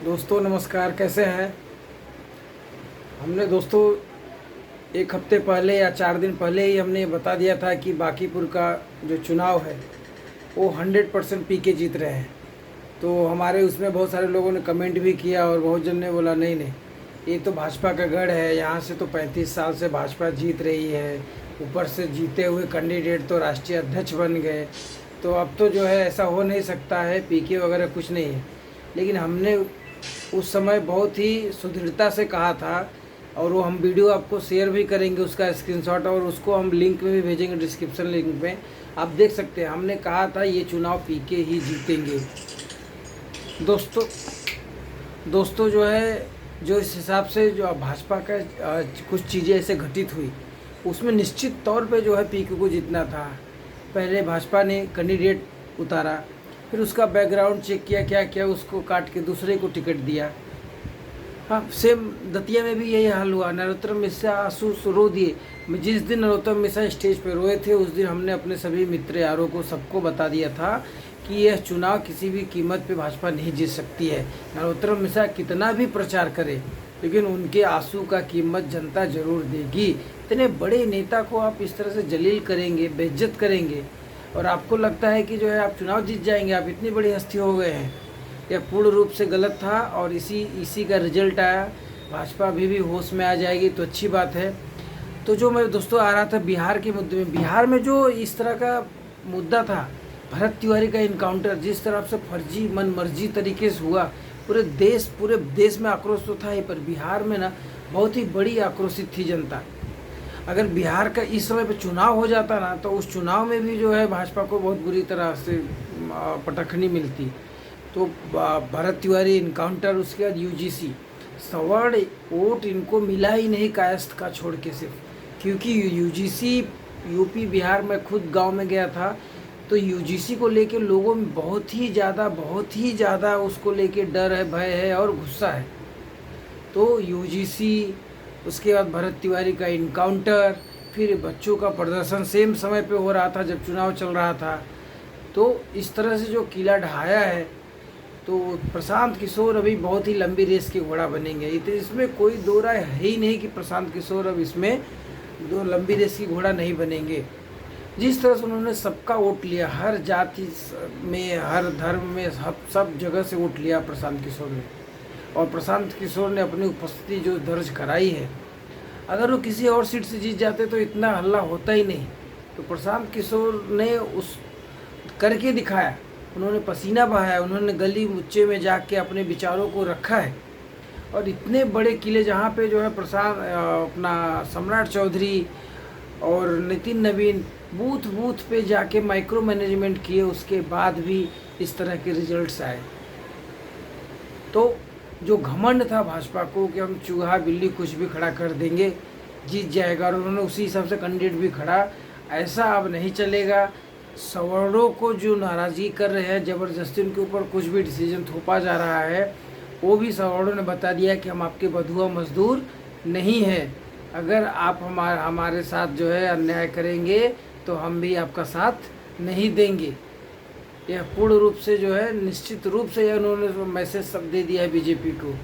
दोस्तों नमस्कार, कैसे हैं। हमने दोस्तों एक हफ्ते पहले या 4 दिन पहले ही हमने बता दिया था कि बांकीपुर का जो चुनाव है वो 100% पी के जीत रहे हैं। तो हमारे उसमें बहुत सारे लोगों ने कमेंट भी किया और बहुत जन ने बोला नहीं नहीं, ये तो भाजपा का गढ़ है, यहाँ से तो 35 साल से भाजपा जीत रही है, ऊपर से जीते हुए कैंडिडेट तो राष्ट्रीय अध्यक्ष बन गए, तो अब तो जो है ऐसा हो नहीं सकता है, पीके वगैरह कुछ नहीं है। लेकिन हमने उस समय बहुत ही सुदृढ़ता से कहा था, और वो हम वीडियो आपको शेयर भी करेंगे उसका स्क्रीनशॉट, और उसको हम लिंक में भी भेजेंगे, डिस्क्रिप्शन लिंक में आप देख सकते हैं। हमने कहा था ये चुनाव पीके ही जीतेंगे। दोस्तों जो है, जो इस हिसाब से जो भाजपा का कुछ चीज़ें ऐसे घटित हुई, उसमें निश्चित तौर पे जो है पीके को जीतना था। पहले भाजपा ने कैंडिडेट उतारा, फिर उसका बैकग्राउंड चेक किया, क्या क्या उसको काट के दूसरे को टिकट दिया। हाँ, सेम दतिया में भी यही हाल हुआ। नरोत्तम मिश्रा आंसू रो दिए। जिस दिन नरोत्तम मिश्रा स्टेज पर रोए थे उस दिन हमने अपने सभी मित्र यारों को सबको बता दिया था कि यह चुनाव किसी भी कीमत पे भाजपा नहीं जीत सकती है। नरोत्तम मिश्रा कितना भी प्रचार करे लेकिन उनके आंसू का कीमत जनता जरूर देगी। इतने बड़े नेता को आप इस तरह से जलील करेंगे, बेइज्जत करेंगे, और आपको लगता है कि जो है आप चुनाव जीत जाएंगे, आप इतनी बड़ी हस्ती हो गए हैं। यह पूर्ण रूप से गलत था और इसी का रिजल्ट आया। भाजपा अभी भी होश में आ जाएगी तो अच्छी बात है। तो जो मैं दोस्तों आ रहा था बिहार के मुद्दे में, बिहार में जो इस तरह का मुद्दा था, भरत तिवारी का इनकाउंटर, जिस तरह से फर्जी मन मर्जी तरीके से हुआ, पूरे देश में आक्रोश तो था ही, पर बिहार में ना बहुत ही बड़ी आक्रोशित थी जनता। अगर बिहार का इस समय पे चुनाव हो जाता ना तो उस चुनाव में भी जो है भाजपा को बहुत बुरी तरह से पटखनी मिलती। तो भरत तिवारी इनकाउंटर, उसके बाद यूजीसी, सवर्ण वोट इनको मिला ही नहीं कायस्थ का छोड़ के सिर्फ, क्योंकि यूजीसी यूपी बिहार में खुद गांव में गया था, तो यूजीसी को लेके लोगों में बहुत ही ज़्यादा उसको लेके डर है, भय है और गुस्सा है। तो यूजीसी, उसके बाद भरत तिवारी का इनकाउंटर, फिर बच्चों का प्रदर्शन सेम समय पे हो रहा था जब चुनाव चल रहा था। तो इस तरह से जो किला ढहाया है, तो प्रशांत किशोर अभी बहुत ही लंबी रेस के घोड़ा बनेंगे। तो इसमें कोई दो राय है ही नहीं कि प्रशांत किशोर अब इसमें दो लंबी रेस की घोड़ा नहीं बनेंगे। जिस तरह से उन्होंने सबका वोट लिया, हर जाति में, हर धर्म में, सब जगह से वोट लिया प्रशांत किशोर ने, और प्रशांत किशोर ने अपनी उपस्थिति जो दर्ज कराई है, अगर वो किसी और सीट से जीत जाते तो इतना हल्ला होता ही नहीं। तो प्रशांत किशोर ने उस करके दिखाया, उन्होंने पसीना बहाया, उन्होंने गली मुच्चे में जाके अपने विचारों को रखा है। और इतने बड़े किले जहाँ पे जो है अपना सम्राट चौधरी और नितिन नवीन बूथ बूथ पे जाके माइक्रो मैनेजमेंट किए, उसके बाद भी इस तरह के रिजल्ट्स आए। तो जो घमंड था भाजपा को कि हम चूहा बिल्ली कुछ भी खड़ा कर देंगे, जीत जाएगा, और उन्होंने उसी हिसाब से कैंडिडेट भी खड़ा, ऐसा अब नहीं चलेगा। सवर्णों को जो नाराज़गी कर रहे हैं, ज़बरदस्ती उनके ऊपर कुछ भी डिसीजन थोपा जा रहा है, वो भी सवर्णों ने बता दिया कि हम आपके बधुआ मजदूर नहीं हैं। अगर आप हमारे साथ जो है अन्याय करेंगे तो हम भी आपका साथ नहीं देंगे। यह पूर्ण रूप से जो है, निश्चित रूप से यह उन्होंने मैसेज सब दे दिया है बीजेपी को।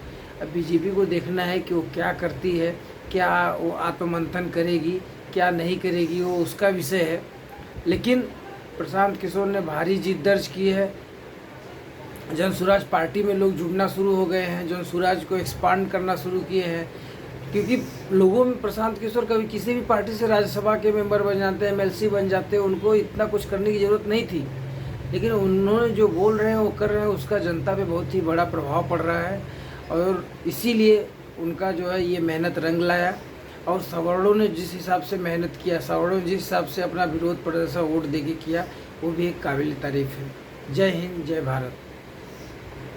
अब बीजेपी को देखना है कि वो क्या करती है, क्या वो आत्ममंथन करेगी, क्या नहीं करेगी, वो उसका विषय है। लेकिन प्रशांत किशोर ने भारी जीत दर्ज की है। जन स्वराज पार्टी में लोग जुड़ना शुरू हो गए हैं, जन स्वराज को एक्सपांड करना शुरू किए हैं, क्योंकि लोगों में प्रशांत किशोर कभी किसी भी पार्टी से राज्यसभा के मेंबर बन जाते हैं, एमएलसी बन जाते हैं, उनको इतना कुछ करने की ज़रूरत नहीं थी। लेकिन उन्होंने जो बोल रहे हैं वो कर रहे हैं, उसका जनता पे बहुत ही बड़ा प्रभाव पड़ रहा है, और इसीलिए उनका जो है ये मेहनत रंग लाया। और सवर्णों ने जिस हिसाब से मेहनत किया, सवर्णों ने जिस हिसाब से अपना विरोध प्रदर्शन वोट देके किया, वो भी एक काबिल तारीफ है। जय हिंद, जय भारत।